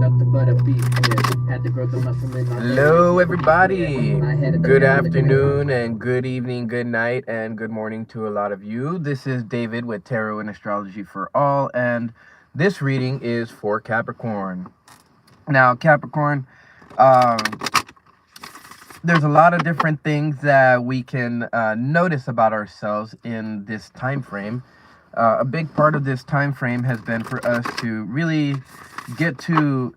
Hello, everybody. Good afternoon and good evening, good night, and good morning to a lot of you. This is David with Tarot and Astrology for All, and this reading is for Capricorn. Now, Capricorn, um, there's a lot of different things that we can notice about ourselves in this time frame. A big part of this time frame has been for us to really get to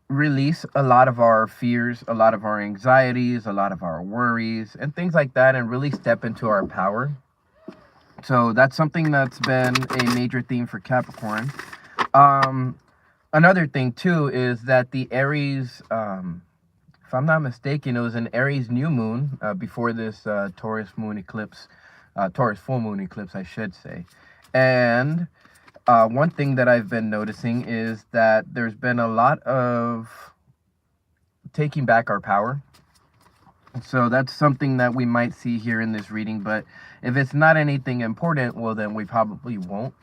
release a lot of our fears, a lot of our anxieties, a lot of our worries, and things like that, and really step into our power. So that's something that's been a major theme for Capricorn. Another thing too is that the Aries, if I'm not mistaken, it was an Aries new moon before this Taurus moon eclipse, Taurus full moon eclipse, I should say. And one thing that I've been noticing is that there's been a lot of taking back our power. So that's something that we might see here in this reading. But if it's not anything important, well, then we probably won't.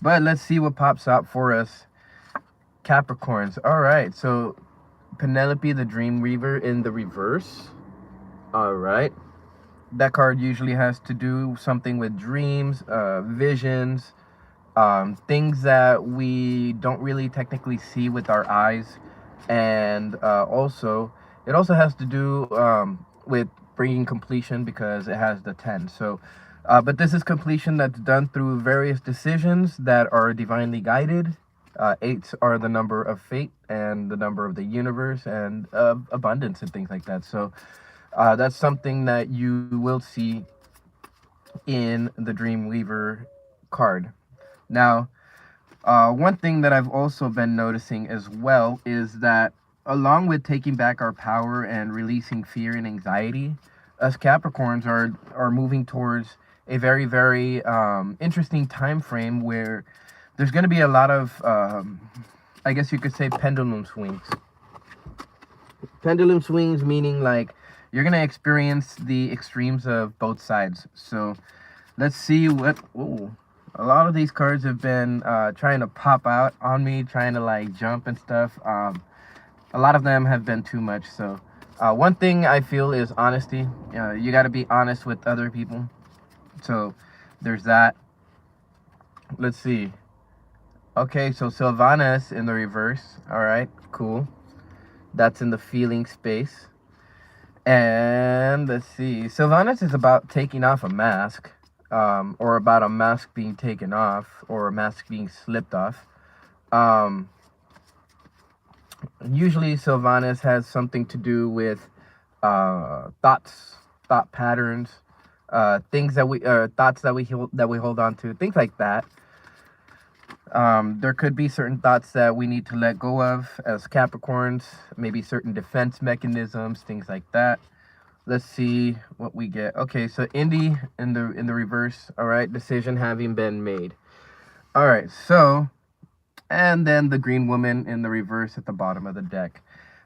But let's see what pops out for us, Capricorns. All right, so Penelope, the Dream Weaver in the reverse. All right. That card usually has to do something with dreams, visions, things that we don't really technically see with our eyes, and also it also has to do with bringing completion because it has the 10. So but this is completion that's done through various decisions that are divinely guided. Eights are the number of fate and the number of the universe and abundance and things like that. So that's something that you will see in the Dream Weaver card. Now, one thing that I've also been noticing as well is that along with taking back our power and releasing fear and anxiety, us Capricorns are moving towards a very, very interesting time frame where there's going to be a lot of, I guess you could say, pendulum swings. Pendulum swings meaning like you're going to experience the extremes of both sides. So let's see what... Ooh, a lot of these cards have been trying to pop out on me, trying to like jump and stuff. A lot of them have been too much. So one thing I feel is honesty. You got to be honest with other people. So there's that. Let's see. Okay, so Sylvanius in the reverse. All right, cool. That's in the feeling space. And let's see. Sylvanius is about taking off a mask. Or about a mask being taken off, or a mask being slipped off. Usually Sylvanus has something to do with thoughts, thought patterns, things that we thoughts that we hold on to, things like that. There could be certain thoughts that we need to let go of as Capricorns, maybe certain defense mechanisms, things like that. Let's see what we get. Okay, so Indy in the reverse. All right, decision having been made. All right, so, and then the Green Woman in the reverse at the bottom of the deck.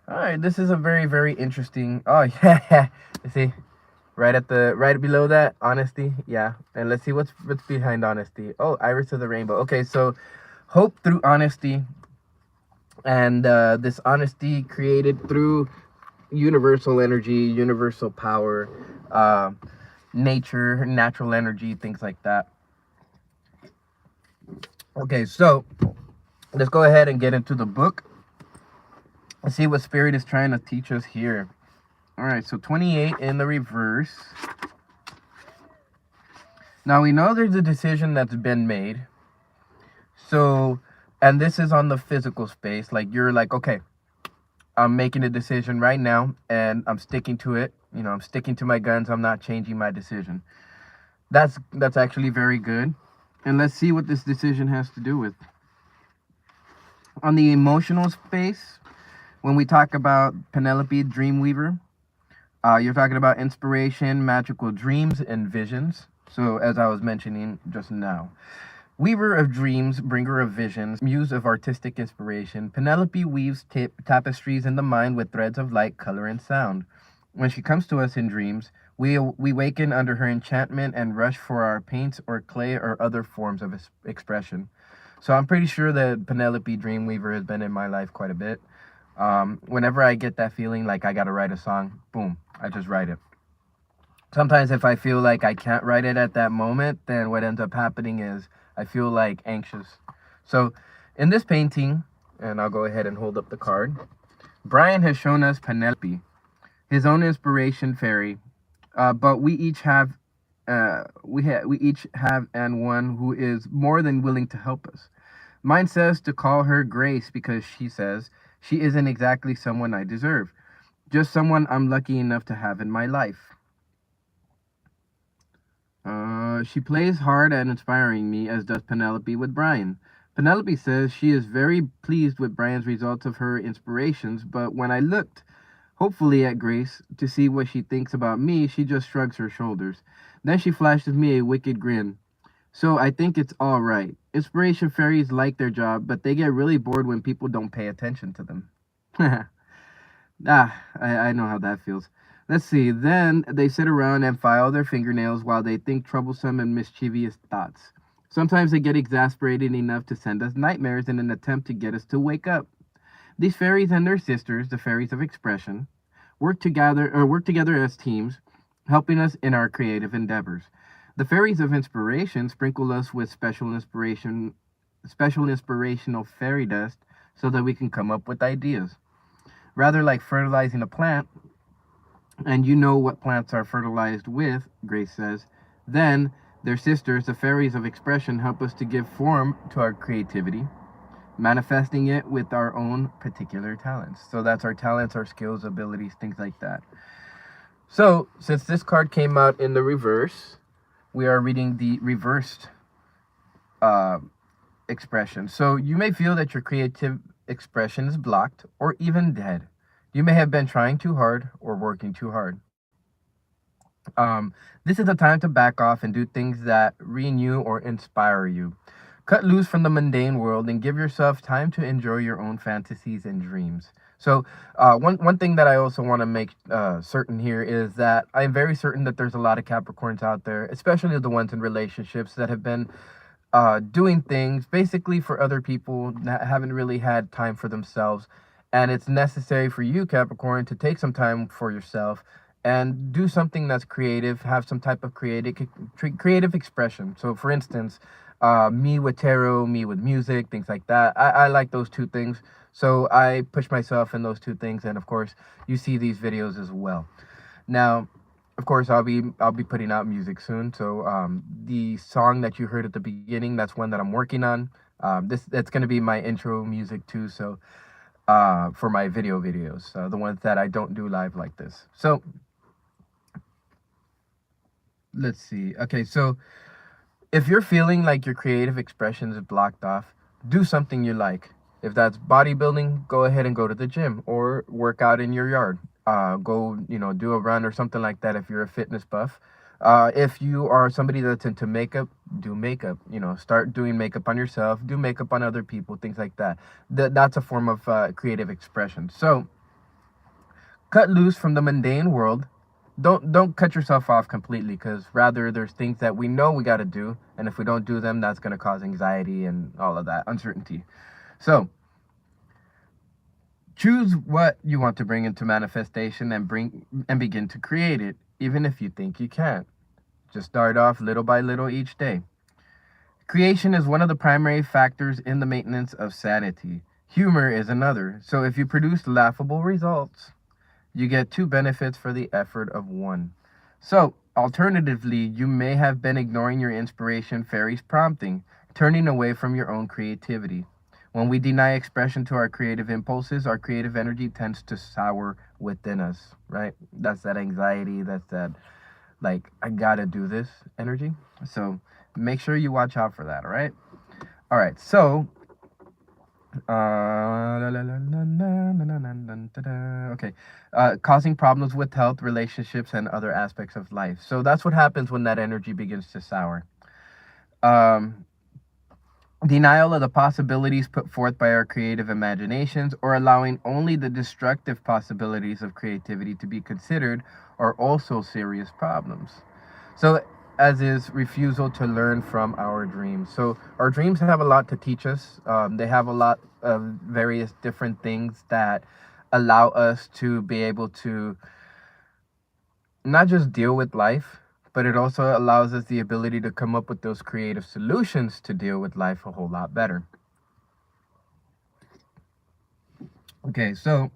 All right, this is a very, very interesting. Oh yeah, you see, right below that, honesty. Yeah, and let's see what's behind honesty. Oh, Iris of the Rainbow. Okay, so hope through honesty, and this honesty created through universal energy, universal power, nature, natural energy, things like that. Okay, so let's go ahead and get into the book and see what Spirit is trying to teach us here. All right, so 28 in the reverse. Now we know there's a decision that's been made. So, and this is on the physical space. Like you're like, okay, I'm making a decision right now and I'm sticking to it. You know, I'm sticking to my guns. I'm not changing my decision. That's actually very good. And let's see what this decision has to do with. On the emotional space, when we talk about Penelope, Dreamweaver, you're talking about inspiration, magical dreams, and visions. So as I was mentioning just now. Weaver of dreams, bringer of visions, muse of artistic inspiration, Penelope weaves tapestries in the mind with threads of light, color, and sound. When she comes to us in dreams, we waken under her enchantment and rush for our paints or clay or other forms of expression. So I'm pretty sure that Penelope Dreamweaver has been in my life quite a bit. Whenever I get that feeling like I gotta write a song, boom, I just write it. Sometimes if I feel like I can't write it at that moment, then what ends up happening is I feel like anxious. So in this painting, and I'll go ahead and hold up the card, Brian has shown us Penelope, his own inspiration fairy, but we each have and one who is more than willing to help us. Mine says to call her Grace because she says she isn't exactly someone I deserve, just someone I'm lucky enough to have in my life. She plays hard at inspiring me, as does Penelope with Brian. Penelope says she is very pleased with Brian's results of her inspirations, but when I looked, hopefully at Grace, to see what she thinks about me, she just shrugs her shoulders. Then she flashes me a wicked grin. So I think it's all right. Inspiration fairies like their job, but they get really bored when people don't pay attention to them. I know how that feels. Let's see. Then they sit around and file their fingernails while they think troublesome and mischievous thoughts. Sometimes they get exasperated enough to send us nightmares in an attempt to get us to wake up. These fairies and their sisters, the fairies of expression, work together as teams, helping us in our creative endeavors. The fairies of inspiration sprinkle us with special inspirational fairy dust so that we can come up with ideas. Rather like fertilizing a plant, and you know what plants are fertilized with, Grace says, then their sisters, the fairies of expression, help us to give form to our creativity, manifesting it with our own particular talents. So that's our talents, our skills, abilities, things like that. So, since this card came out in the reverse, we are reading the reversed uh, expression. So, you may feel that your creative expression is blocked or even dead. You may have been trying too hard or working too hard. This is the time to back off and do things that renew or inspire you. Cut loose from the mundane world and give yourself time to enjoy your own fantasies and dreams. So, one thing that I also want to make certain here is that I'm very certain that there's a lot of Capricorns out there, especially the ones in relationships that have been doing things basically for other people that haven't really had time for themselves. And it's necessary for you, Capricorn, to take some time for yourself and do something that's creative, have some type of creative expression. So, for instance, me with tarot, me with music, things like that. I like those two things. So I push myself in those two things, and of course, you see these videos as well. Now, of course, I'll be putting out music soon. So the song that you heard at the beginning, that's one that I'm working on. That's going to be my intro music too. So for my videos, the ones that I don't do live like this. So let's see. Okay, so if you're feeling like your creative expression is blocked off, do something you like. If that's bodybuilding, go ahead and go to the gym or work out in your yard. Go, do a run or something like that if you're a fitness buff. If you are somebody that's into makeup, do makeup. Start doing makeup on yourself, do makeup on other people, things like that. That's a form of creative expression. So, cut loose from the mundane world. Don't cut yourself off completely, because rather there's things that we know we got to do, and if we don't do them, that's going to cause anxiety and all of that uncertainty. So choose what you want to bring into manifestation and begin to create it, even if you think you can't. Just start off little by little each day. Creation is one of the primary factors in the maintenance of sanity. Humor is another. So if you produce laughable results, you get two benefits for the effort of one. So, alternatively, you may have been ignoring your inspiration fairy's prompting, turning away from your own creativity. When we deny expression to our creative impulses, our creative energy tends to sour within us, right? That's that anxiety, that's that, like, I gotta do this energy. So, make sure you watch out for that, all right? All right, so okay. Causing problems with health, relationships, and other aspects of life. So that's what happens when that energy begins to sour. Um, Denial of the possibilities put forth by our creative imaginations, or allowing only the destructive possibilities of creativity to be considered, are also serious problems. So as is refusal to learn from our dreams. So our dreams have a lot to teach us. They have a lot of various different things that allow us to be able to not just deal with life, but it also allows us the ability to come up with those creative solutions to deal with life a whole lot better. Okay, so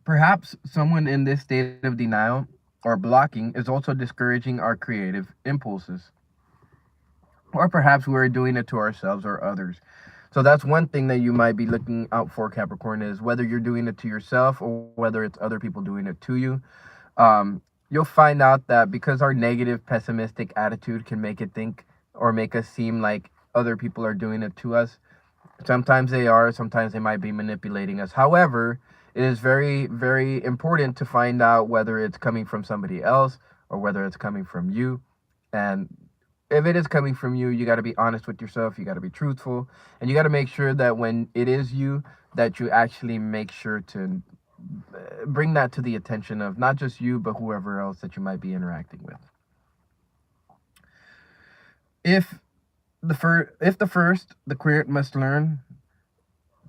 perhaps someone in this state of denial or blocking is also discouraging our creative impulses. Or perhaps we're doing it to ourselves or others. So that's one thing that you might be looking out for, Capricorn, is whether you're doing it to yourself or whether it's other people doing it to you. You'll find out that because our negative, pessimistic attitude can make it think or make us seem like other people are doing it to us. Sometimes they are, sometimes they might be manipulating us. However, it is very, very important to find out whether it's coming from somebody else or whether it's coming from you. And if it is coming from you, you got to be honest with yourself. You got to be truthful. And you got to make sure that when it is you, that you actually make sure to bring that to the attention of not just you, but whoever else that you might be interacting with. If the queer must learn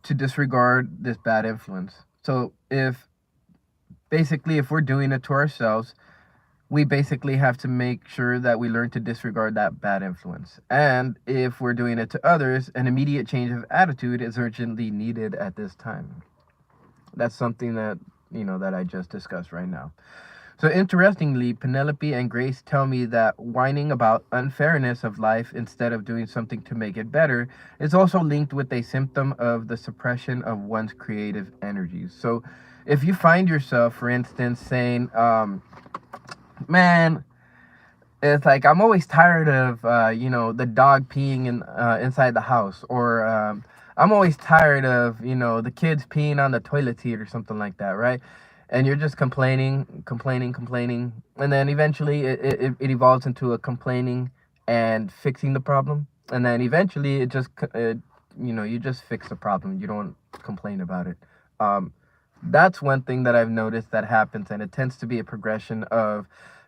to disregard this bad influence. So if we're doing it to ourselves, we basically have to make sure that we learn to disregard that bad influence. And if we're doing it to others, an immediate change of attitude is urgently needed at this time. That's something that, that I just discussed right now. So interestingly, Penelope and Grace tell me that whining about unfairness of life instead of doing something to make it better is also linked with a symptom of the suppression of one's creative energies. So if you find yourself, for instance, saying, man, it's like I'm always tired of the dog peeing inside the house, or I'm always tired of the kids peeing on the toilet seat or something like that, right? And you're just complaining, and then eventually it evolves into a complaining and fixing the problem, and then eventually you just fix the problem. You don't complain about it. That's one thing that I've noticed that happens, and it tends to be a progression of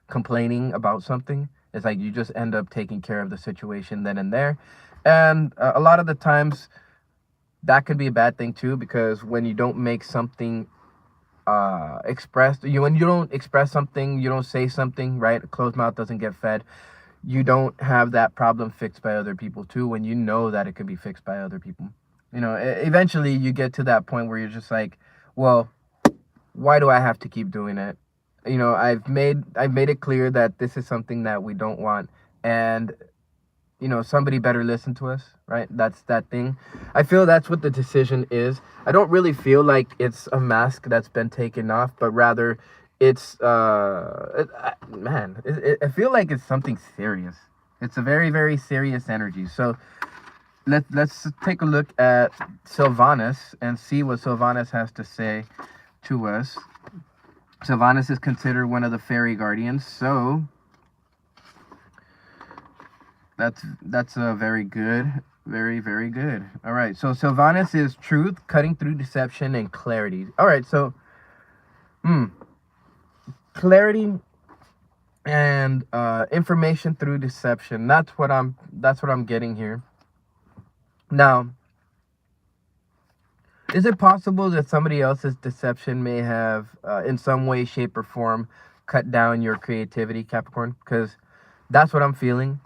complaining about something. It's like you just end up taking care of the situation then and there, and a lot of the times that could be a bad thing too, because when you don't make something when you don't express something, you don't say something, right? A closed mouth doesn't get fed. You don't have that problem fixed by other people too, when you know that it could be fixed by other people. Eventually you get to that point where you're just like, well, why do I have to keep doing it? I've made it clear that this is something that we don't want, and somebody better listen to us, right? That's that thing. I feel that's what the decision is. I don't really feel like it's a mask that's been taken off, but rather it's I feel like it's something serious. It's a very, very serious energy. So let's take a look at Sylvanus and see what Sylvanus has to say to us. Sylvanus is considered one of the fairy guardians, so that's a very good, very, very good. All right, so Sylvanus is truth, cutting through deception, and clarity. All right, so clarity and information through deception. That's what I'm getting here. Now, is it possible that somebody else's deception may have, in some way, shape, or form, cut down your creativity, Capricorn? Because that's what I'm feeling.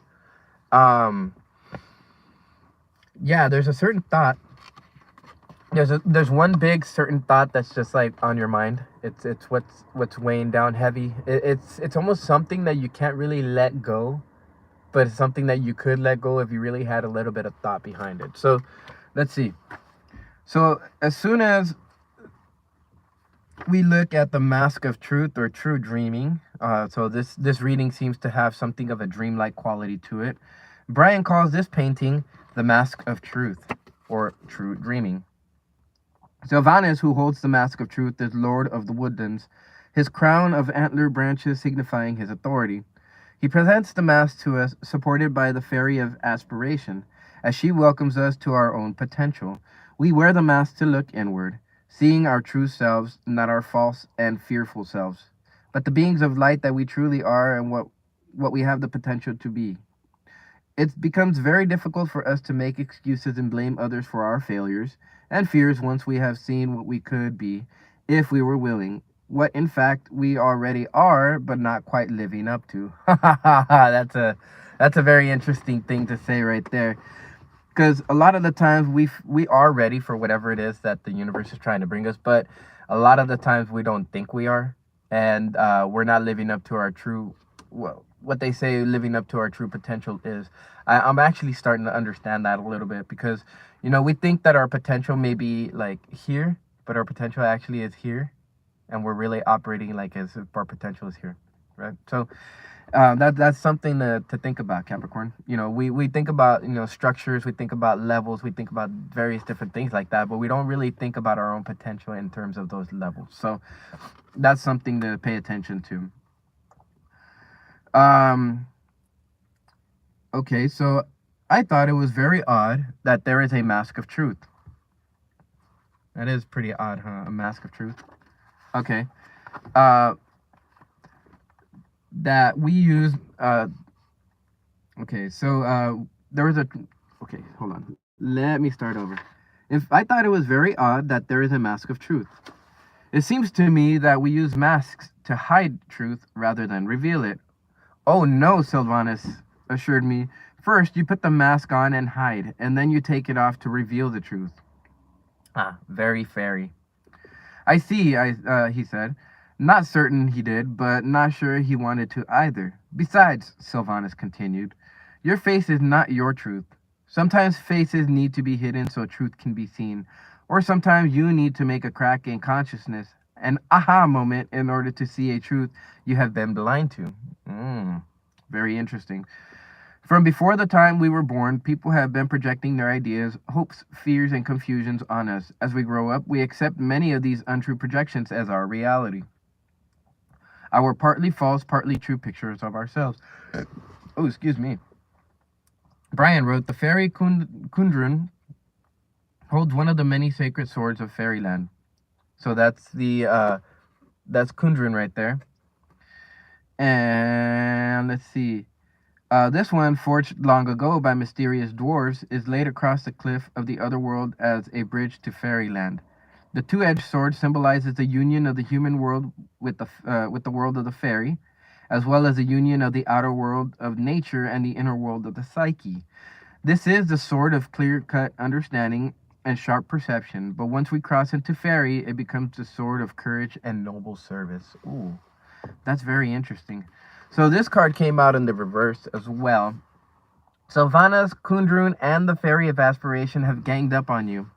Yeah, there's a certain thought. There's one big certain thought that's just like on your mind. It's what's weighing down heavy. It's almost something that you can't really let go, but it's something that you could let go if you really had a little bit of thought behind it. So let's see. So as soon as we look at the mask of truth or true dreaming, so this reading seems to have something of a dreamlike quality to it. Brian calls this painting the mask of truth or true dreaming. Sylvanus, who holds the mask of truth, is lord of the woodlands, his crown of antler branches signifying his authority. He presents the mask to us, supported by the fairy of aspiration, as she welcomes us to our own potential. We wear the mask to look inward, seeing our true selves, not our false and fearful selves, but the beings of light that we truly are, and what what we have the potential to be. It becomes very difficult for us to make excuses and blame others for our failures and fears once we have seen what we could be if we were willing, what in fact we already are, but not quite living up to. That's a very interesting thing to say right there. Because a lot of the times we are ready for whatever it is that the universe is trying to bring us, but a lot of the times we don't think we are, and we're not living up to our true, well, what they say living up to our true potential is. I'm actually starting to understand that a little bit, because we think that our potential may be like here, but our potential actually is here, and we're really operating like as if our potential is here, right? So that's something to think about, Capricorn. We think about structures, we think about levels, we think about various different things like that, but we don't really think about our own potential in terms of those levels. So that's something to pay attention to. Okay, so I thought it was very odd that there is a mask of truth. That is pretty odd, huh? A mask of truth. Okay. That we use. Okay, so there was a. Okay, hold on. Let me start over. If I thought it was very odd that there is a mask of truth. It seems to me that we use masks to hide truth rather than reveal it. Oh no, Sylvanus assured me. First, you put the mask on and hide, and then you take it off to reveal the truth. Ah, very fairy. I see, he said. Not certain he did, but not sure he wanted to either. Besides, Sylvanus continued, your face is not your truth. Sometimes faces need to be hidden so truth can be seen, or sometimes you need to make a crack in consciousness, an aha moment, in order to see a truth you have been blind to. Very interesting. From before the time we were born, people have been projecting their ideas, hopes, fears, and confusions on us. As we grow up, we accept many of these untrue projections as our reality. Our partly false, partly true pictures of ourselves. Oh, excuse me. Brian wrote, the fairy Kundrun holds one of the many sacred swords of fairyland. So that's that's Kundrun right there. And let's see. This one, forged long ago by mysterious dwarves, is laid across the cliff of the other world as a bridge to fairyland. The two-edged sword symbolizes the union of the human world with the world of the fairy, as well as the union of the outer world of nature and the inner world of the psyche. This is the sword of clear-cut understanding and sharp perception, but once we cross into fairy, it becomes the sword of courage and noble service. Ooh, that's very interesting. So this card came out in the reverse as well. Sylvanas, Kundrun, and the Fairy of Aspiration have ganged up on you.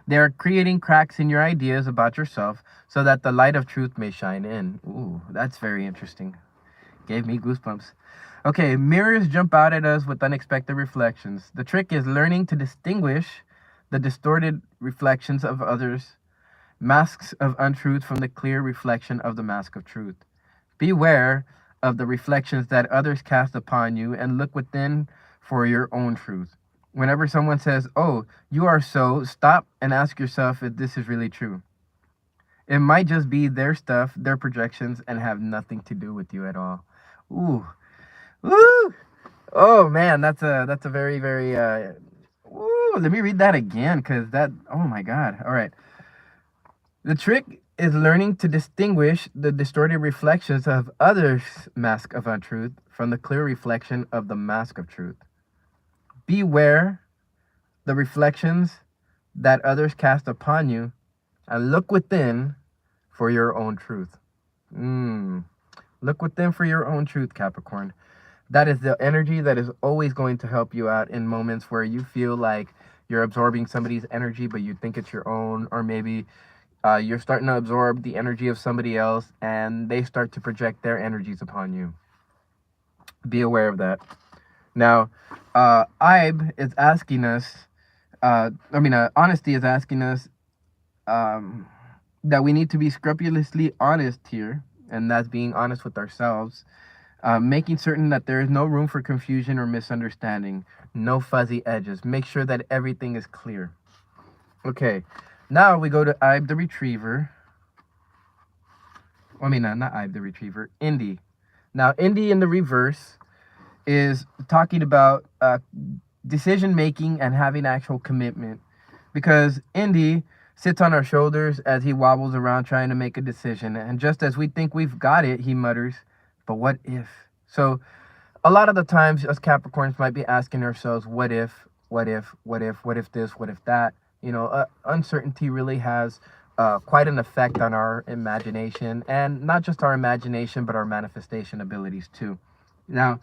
They are creating cracks in your ideas about yourself so that the light of truth may shine in. Ooh, that's very interesting. Gave me goosebumps. Okay, mirrors jump out at us with unexpected reflections. The trick is learning to distinguish the distorted reflections of others, masks of untruth, from the clear reflection of the mask of truth. Beware of the reflections that others cast upon you, and look within for your own truth. Whenever someone says, oh, you are so, stop and ask yourself if this is really true. It might just be their stuff, their projections, and have nothing to do with you at all. Ooh. Woo! Oh man, that's a very, very ooh, let me read that again, because oh my god. All right. The trick is learning to distinguish the distorted reflections of others' mask of untruth from the clear reflection of the mask of truth. Beware the reflections that others cast upon you, and look within for your own truth. Look within for your own truth, Capricorn. That is the energy that is always going to help you out in moments where you feel like you're absorbing somebody's energy, but you think it's your own, or maybe you're starting to absorb the energy of somebody else and they start to project their energies upon you. Be aware of that. Now, Ibe is asking us, Honesty is asking us that we need to be scrupulously honest here, and that's being honest with ourselves, making certain that there is no room for confusion or misunderstanding, no fuzzy edges. Make sure that everything is clear. Okay, now we go to Ibe the Retriever. Not Ibe the Retriever, Indy. Now, Indy in the reverse is talking about decision making and having actual commitment. Because Indy sits on our shoulders as he wobbles around trying to make a decision. And just as we think we've got it, he mutters, but what if? So a lot of the times, us Capricorns might be asking ourselves, what if, what if, what if, what if this, what if that? Uncertainty really has quite an effect on our imagination, and not just our imagination, but our manifestation abilities too. Now,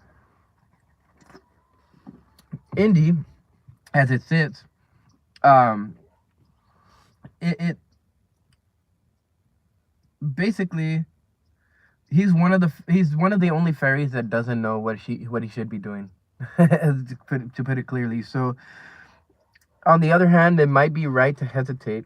Indy, as it sits, um, it basically he's one of the only fairies that doesn't know what he should be doing, to put it clearly. So on the other hand, it might be right to hesitate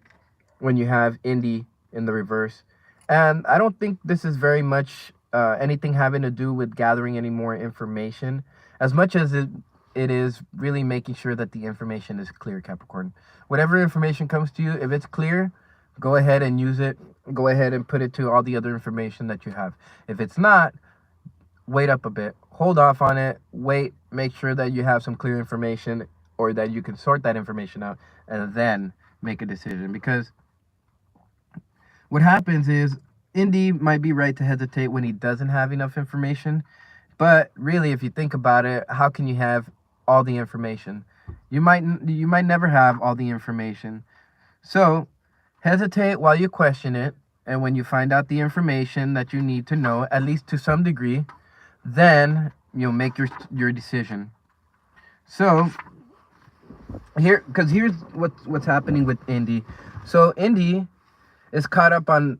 when you have Indy in the reverse. And I don't think this is very much anything having to do with gathering any more information, as much as it is really making sure that the information is clear, Capricorn. Whatever information comes to you, if it's clear, go ahead and use it. Go ahead and put it to all the other information that you have. If it's not, wait up a bit. Hold off on it. Wait. Make sure that you have some clear information, or that you can sort that information out, and then make a decision. Because what happens is Indy might be right to hesitate when he doesn't have enough information. But really, if you think about it, how can you have all the information? You might never have all the information. So hesitate while you question it, and when you find out the information that you need to know, at least to some degree, then you'll make your decision. So here's what's happening with Indy. So Indy is caught up on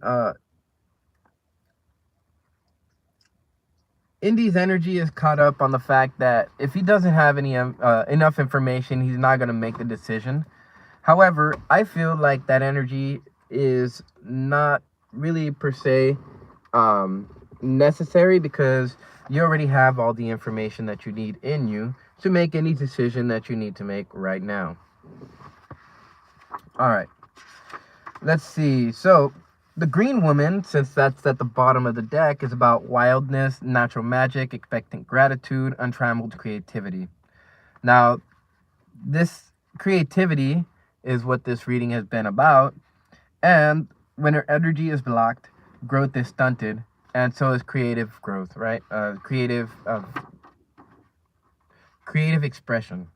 Indy's energy is caught up on the fact that if he doesn't have any enough information, he's not going to make the decision. However, I feel like that energy is not really per se necessary, because you already have all the information that you need in you to make any decision that you need to make right now. All right. Let's see. So, the Green Woman, since that's at the bottom of the deck, is about wildness, natural magic, expectant gratitude, untrammeled creativity. Now, this creativity is what this reading has been about. And when her energy is blocked, growth is stunted, and so is creative growth, right? Creative expression.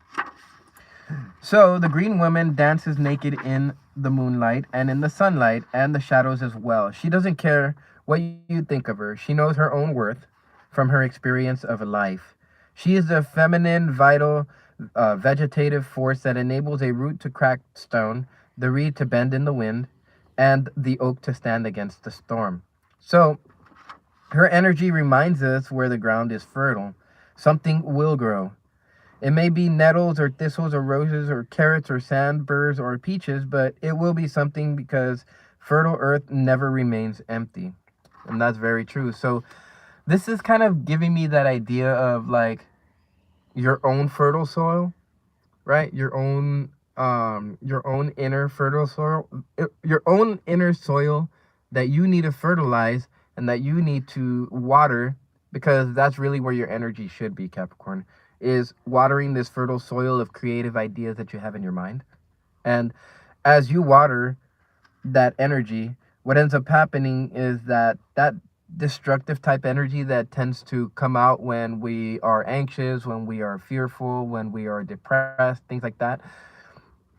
So the Green Woman dances naked in the moonlight and in the sunlight and the shadows as well. She doesn't care what you think of her. She knows her own worth from her experience of life. She is the feminine, vital, vegetative force that enables a root to crack stone, the reed to bend in the wind, and the oak to stand against the storm. So her energy reminds us where the ground is fertile. Something will grow. It may be nettles or thistles or roses or carrots or sandburrs or peaches, but it will be something, because fertile earth never remains empty. And that's very true. So this is kind of giving me that idea of like your own fertile soil, right? Your own inner fertile soil, your own inner soil that you need to fertilize and that you need to water, because that's really where your energy should be, Capricorn, is watering this fertile soil of creative ideas that you have in your mind. And as you water that energy, what ends up happening is that destructive type energy that tends to come out when we are anxious, when we are fearful, when we are depressed, things like that.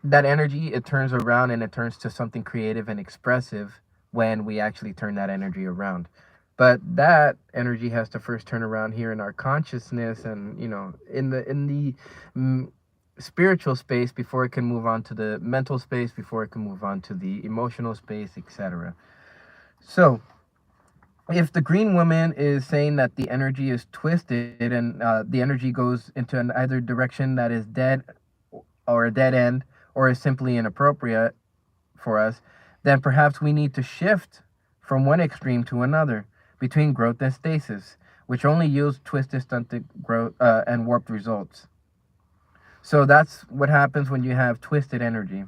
That energy, it turns around and it turns to something creative and expressive when we actually turn that energy around. But that energy has to first turn around here in our consciousness, and in the spiritual space, before it can move on to the mental space, before it can move on to the emotional space, etc. So if the Green Woman is saying that the energy is twisted, and the energy goes into an either direction that is dead or a dead end, or is simply inappropriate for us, then perhaps we need to shift from one extreme to another, between growth and stasis, which only yields twisted, stunted growth and warped results. So that's what happens when you have twisted energy.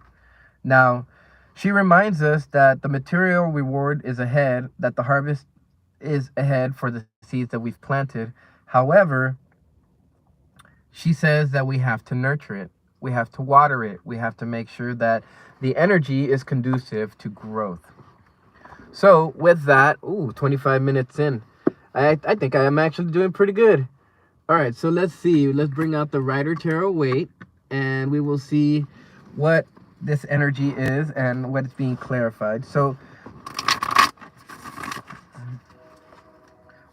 Now, she reminds us that the material reward is ahead, that the harvest is ahead for the seeds that we've planted. However, She says that we have to nurture it. We have to water it. We have to make sure that the energy is conducive to growth. So with that, 25 minutes in, I think I am actually doing pretty good. All right, so let's see. Let's bring out the Rider Tarot weight, and we will see what this energy is and what is being clarified. So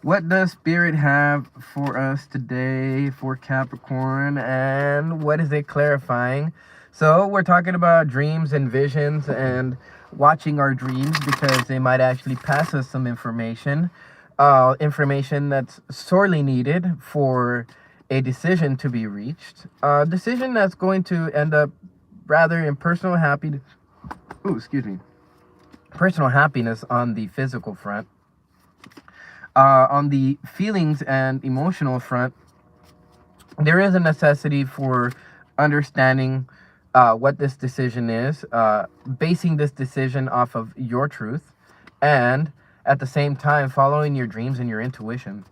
what does Spirit have for us today for Capricorn, and what is it clarifying? So we're talking about dreams and visions and watching our dreams, because they might actually pass us some information. Information that's sorely needed for a decision to be reached. A decision that's going to end up rather in personal happiness. Personal happiness on the physical front. On the feelings and emotional front, there is a necessity for understanding what this decision is, basing this decision off of your truth, and at the same time following your dreams and your intuition,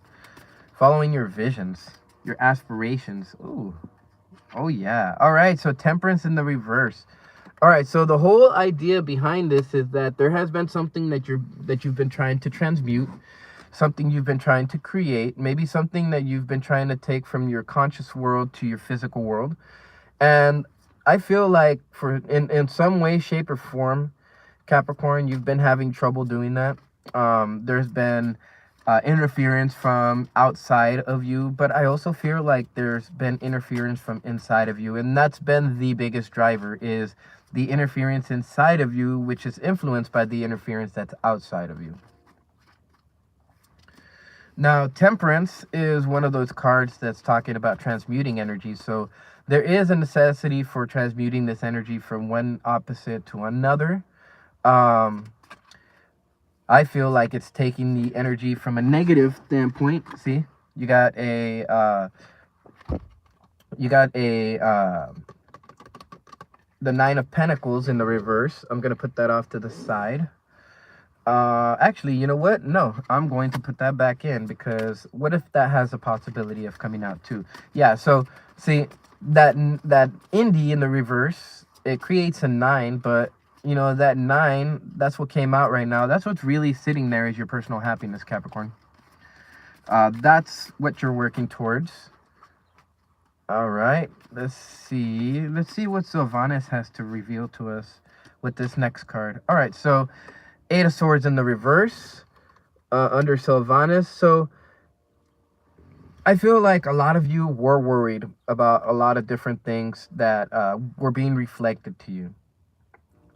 following your visions, your aspirations. Oh yeah. All right, so Temperance in the reverse. All right, so the whole idea behind this is that there has been something that you've been trying to transmute, something you've been trying to create, maybe something that you've been trying to take from your conscious world to your physical world. And I feel like in some way, shape, or form, Capricorn, you've been having trouble doing that. There's been interference from outside of you, but I also feel like there's been interference from inside of you, and that's been the biggest driver, is the interference inside of you, which is influenced by the interference that's outside of you. Now, Temperance is one of those cards that's talking about transmuting energy. So there is a necessity for transmuting this energy from one opposite to another. I feel like it's taking the energy from a negative standpoint. See, you got the Nine of Pentacles in the reverse. I'm going to put that off to the side. Actually, you know what? No, I'm going to put that back in, because what if that has a possibility of coming out too? Yeah, so see that Indy in the reverse, it creates a 9, but you know, that 9, that's what came out right now. That's what's really sitting there, is your personal happiness, Capricorn. That's what you're working towards. All right, let's see what Sylvanius has to reveal to us with this next card. All right, so 8 of Swords in the reverse under Sylvanus. So I feel like a lot of you were worried about a lot of different things that were being reflected to you.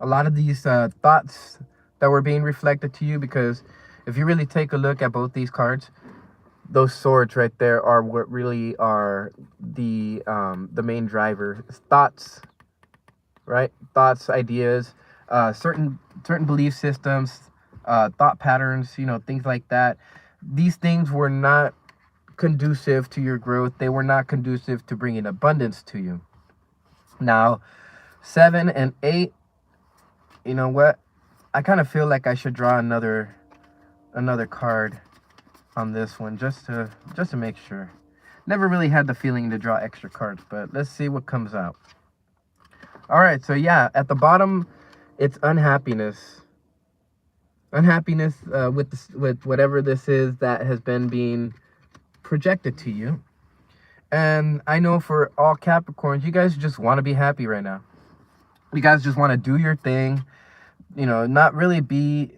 A lot of these thoughts that were being reflected to you, because if you really take a look at both these cards, those swords right there are what really are the main driver. Thoughts, right? Thoughts, ideas, certain belief systems, thought patterns, you know, things like that. These things were not conducive to your growth. They were not conducive to bringing abundance to you. Now, 7 and 8, you know what? I kind of feel like I should draw another card on this one, just to make sure. Never really had the feeling to draw extra cards, but let's see what comes out. All right, so yeah, at the bottom, it's unhappiness. Unhappiness with whatever this is that has been being projected to you. And I know for all Capricorns, you guys just want to be happy right now. You guys just want to do your thing, you know, not really be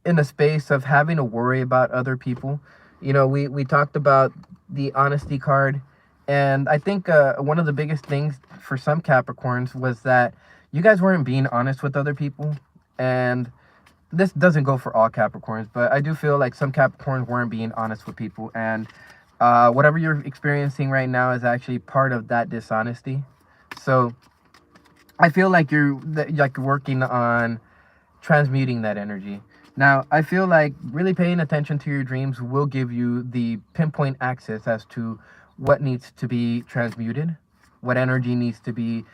in the space of having to worry about other people. You know, we talked about the honesty card, and I think one of the biggest things for some Capricorns was that you guys weren't being honest with other people. And this doesn't go for all Capricorns, but I do feel like some Capricorns weren't being honest with people, and whatever you're experiencing right now is actually part of that dishonesty. So I feel like you're working on transmuting that energy. Now, I feel like really paying attention to your dreams will give you the pinpoint access as to what needs to be transmuted, what energy needs to be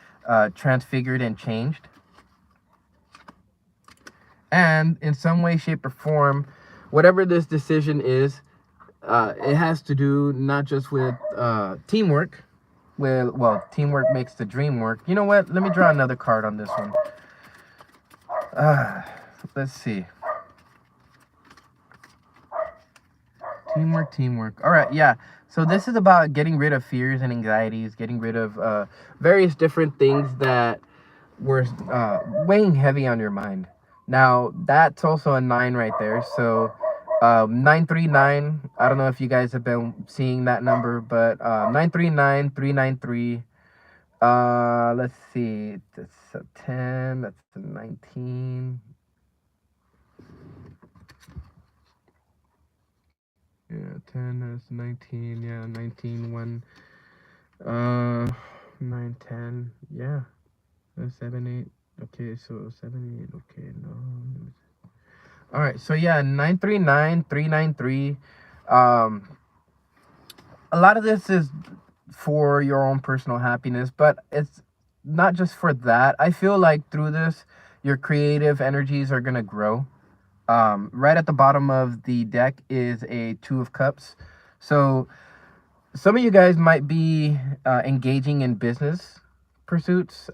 transfigured and changed. And in some way, shape, or form, whatever this decision is, it has to do not just with teamwork, well, teamwork makes the dream work. You know what? Let me draw another card on this one. Let's see. Teamwork. All right, yeah. So this is about getting rid of fears and anxieties, getting rid of various different things that were weighing heavy on your mind. Now, that's also a 9 right there. So 939, I don't know if you guys have been seeing that number, but 939, 393. Let's see. That's a 10, that's a 19. Yeah, 10, that's 19. Yeah, 19, 1. 9, 10. Yeah. 7, 8. Okay, so 7, 8. Okay, no. All right, so yeah, 939, 393. A lot of this is for your own personal happiness, but it's not just for that. I feel like through this, your creative energies are gonna grow. Right at the bottom of the deck is a 2 of Cups. So some of you guys might be engaging in business pursuits.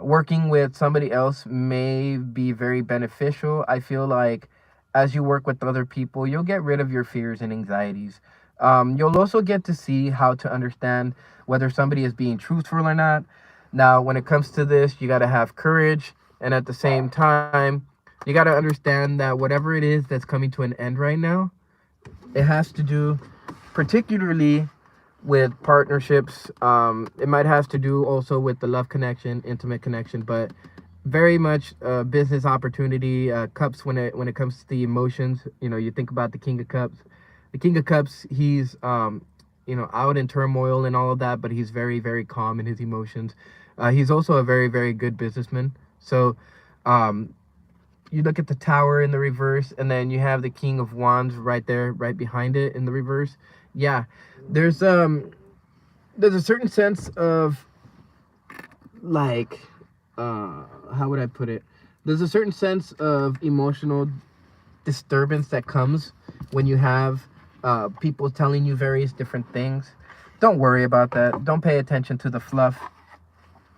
Working with somebody else may be very beneficial. I feel like as you work with other people, you'll get rid of your fears and anxieties. You'll also get to see how to understand whether somebody is being truthful or not. Now, when it comes to this, you got to have courage, and at the same time, you got to understand that whatever it is that's coming to an end right now, it has to do particularly with partnerships. It might have to do also with the love connection, intimate connection, but very much business opportunity. Cups, when it comes to the emotions, you think about the King of Cups. The King of Cups, he's out in turmoil and all of that, but he's very, very calm in his emotions. He's also a very, very good businessman. So you look at the Tower in the reverse, and then you have the King of Wands right there, right behind it in the reverse. Yeah, there's a certain sense of, like, how would I put it? There's a certain sense of emotional disturbance that comes when you have people telling you various different things. Don't worry about that. Don't pay attention to the fluff.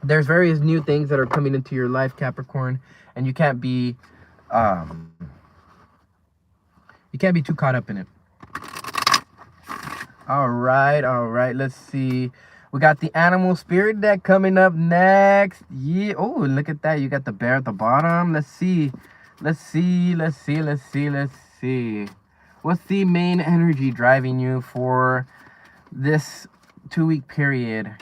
There's various new things that are coming into your life, Capricorn, and you can't be too caught up in it. All right. Let's see. We got the animal spirit deck coming up next. Yeah. Oh, look at that. You got the bear at the bottom. Let's see. What's the main energy driving you for this 2-week period?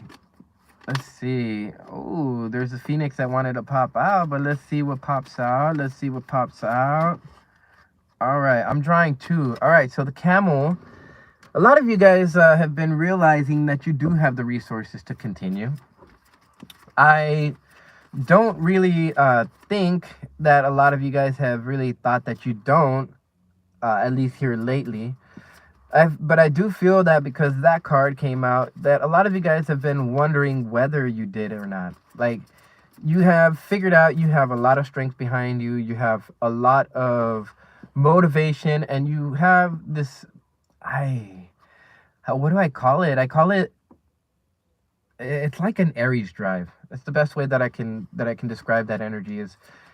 Let's see. Oh, there's a phoenix that wanted to pop out, but let's see what pops out. All right, I'm drawing 2. All right, so the camel. A lot of you guys have been realizing that you do have the resources to continue. I don't really think that a lot of you guys have really thought that you don't, at least here lately. But I do feel that because that card came out, that a lot of you guys have been wondering whether you did or not. Like, you have figured out you have a lot of strength behind you. You have a lot of motivation, and you have this, what do I call it? It's like an Aries drive. That's the best way that I can describe that energy.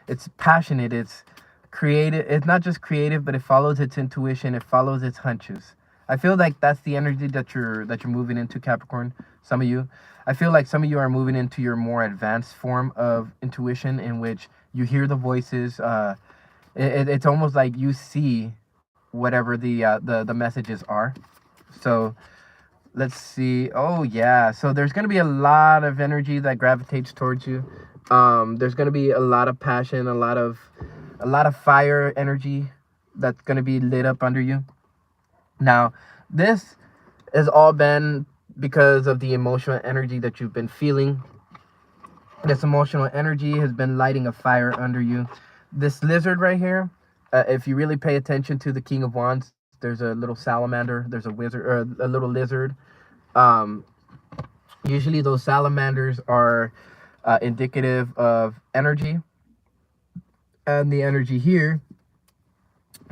It's passionate, it's creative. It's not just creative, but it follows its intuition, it follows its hunches. I feel like that's the energy that you're moving into, Capricorn. Some of you, I feel like some of you are moving into your more advanced form of intuition, in which you hear the voices. It's almost like you see whatever the messages are. So let's see. Oh yeah, so there's going to be a lot of energy that gravitates towards you. There's going to be a lot of passion, a lot of fire energy that's going to be lit up under you. Now, this has all been because of the emotional energy that you've been feeling. This emotional energy has been lighting a fire under you. This lizard right here, if you really pay attention to the King of Wands, there's a little salamander, there's a wizard, or a little lizard. Usually those salamanders are indicative of energy. And the energy here,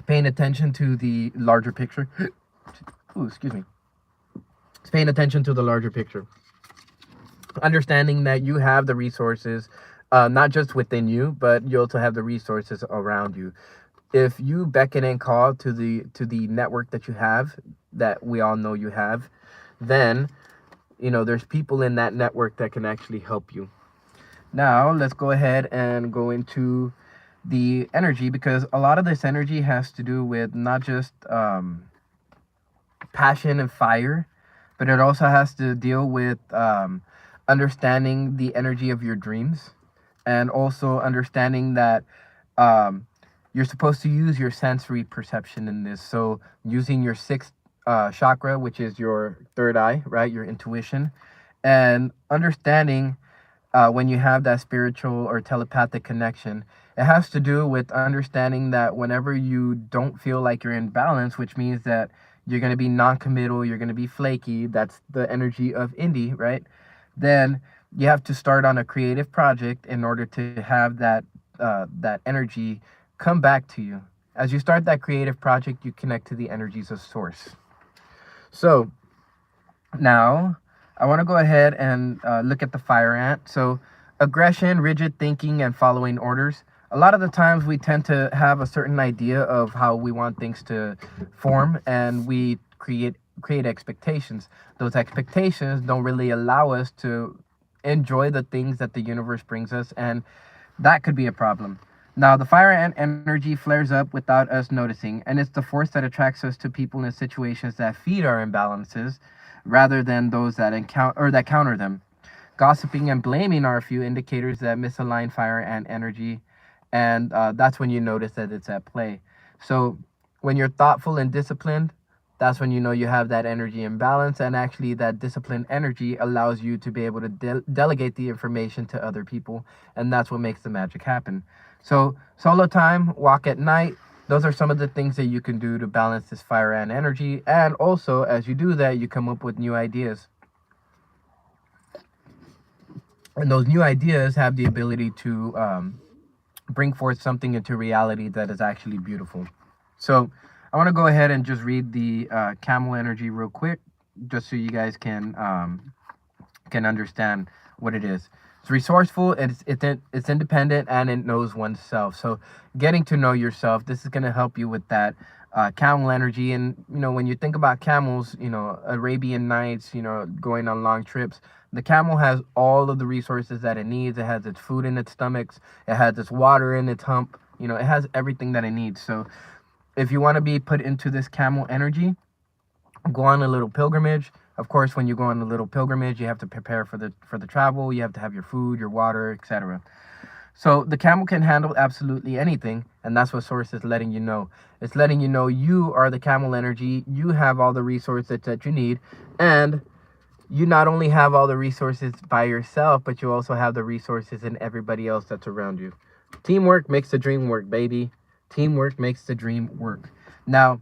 paying attention to the larger picture. Ooh, excuse me. It's paying attention to the larger picture. Understanding that you have the resources, not just within you, but you also have the resources around you. If you beckon and call to the network that you have, that we all know you have, then there's people in that network that can actually help you. Now let's go ahead and go into the energy, because a lot of this energy has to do with not just passion and fire, but it also has to deal with understanding the energy of your dreams, and also understanding that um, you're supposed to use your sensory perception in this. So using your sixth chakra, which is your third eye, right? Your intuition, and understanding when you have that spiritual or telepathic connection. It has to do with understanding that whenever you don't feel like you're in balance, which means that you're going to be non-committal, you're going to be flaky, that's the energy of indie, right? Then you have to start on a creative project in order to have that energy come back to you. As you start that creative project, you connect to the energies of source. So now, I want to go ahead and look at the fire ant. So, aggression, rigid thinking, and following orders. A lot of the times, we tend to have a certain idea of how we want things to form, and we create expectations. Those expectations don't really allow us to enjoy the things that the universe brings us, and that could be a problem. Now, the fire ant energy flares up without us noticing, and it's the force that attracts us to people in situations that feed our imbalances rather than those that encounter or that counter them. Gossiping and blaming are a few indicators that misalign fire ant energy, and that's when you notice that it's at play. So, when you're thoughtful and disciplined, that's when you know you have that energy imbalance, and actually, that disciplined energy allows you to be able to delegate the information to other people, and that's what makes the magic happen. So, solo time, walk at night, those are some of the things that you can do to balance this fire and energy. And also, as you do that, you come up with new ideas. And those new ideas have the ability to bring forth something into reality that is actually beautiful. So, I want to go ahead and just read the camel energy real quick, just so you guys can understand what it is. It's resourceful, it's independent, and it knows oneself. So getting to know yourself, this is going to help you with that camel energy. And when you think about camels, Arabian Nights, going on long trips, the camel has all of the resources that it needs. It has its food in its stomachs, it has its water in its hump, it has everything that it needs. So if you want to be put into this camel energy, go on a little pilgrimage. Of course, when you go on a little pilgrimage, you have to prepare for the travel. You have to have your food, your water, etc. So the camel can handle absolutely anything, and that's what source is letting you know. It's letting you know you are the camel energy. You have all the resources that you need, and you not only have all the resources by yourself, but you also have the resources in everybody else that's around you. Teamwork makes the dream work, baby. Teamwork makes the dream work. Now,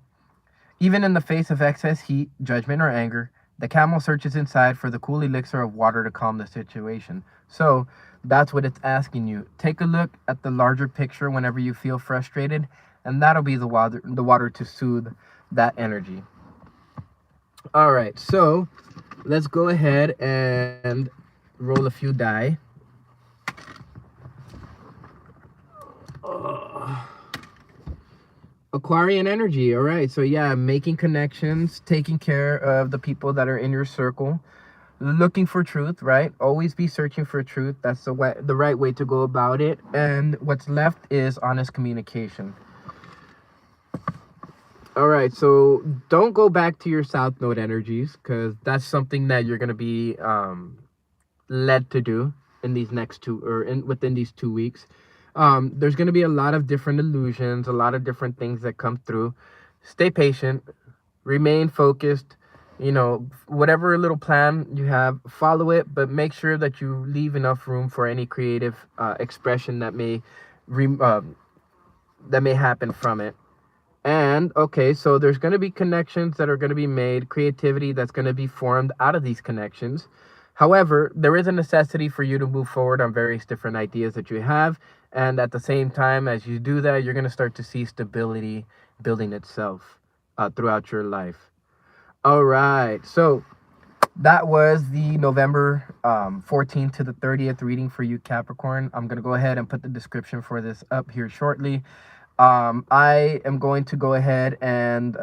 even in the face of excess heat, judgment, or anger, the camel searches inside for the cool elixir of water to calm the situation. So that's what it's asking you. Take a look at the larger picture whenever you feel frustrated, and that'll be the water to soothe that energy. All right, so let's go ahead and roll a few die. Aquarian energy. All right. So yeah, making connections, taking care of the people that are in your circle, looking for truth, right? Always be searching for truth. That's the right way to go about it. And what's left is honest communication. All right. So don't go back to your South Node energies, because that's something that you're going to be led to do in these next within these 2 weeks. There's going to be a lot of different illusions, a lot of different things that come through. Stay patient, remain focused. Whatever little plan you have, follow it, but make sure that you leave enough room for any creative expression that may happen from it. And okay, so there's going to be connections that are going to be made, creativity that's going to be formed out of these connections. However, there is a necessity for you to move forward on various different ideas that you have. And at the same time, as you do that, you're going to start to see stability building itself throughout your life. All right. So that was the November 14th to the 30th reading for you, Capricorn. I'm going to go ahead and put the description for this up here shortly. I am going to go ahead and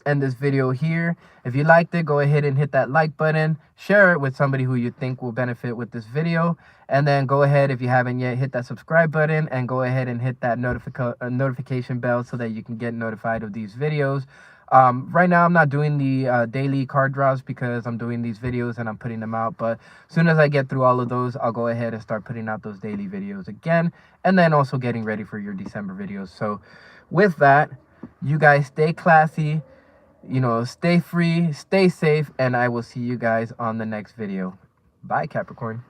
end this video here. If you liked it, go ahead and hit that like button. Share it with somebody who you think will benefit with this video. And then go ahead, if you haven't yet, hit that subscribe button and go ahead and hit that notification bell so that you can get notified of these videos. Right now, I'm not doing the daily card draws because I'm doing these videos and I'm putting them out. But as soon as I get through all of those, I'll go ahead and start putting out those daily videos again. And then also getting ready for your December videos. So with that, you guys stay classy, stay free, stay safe, and I will see you guys on the next video. Bye, Capricorn.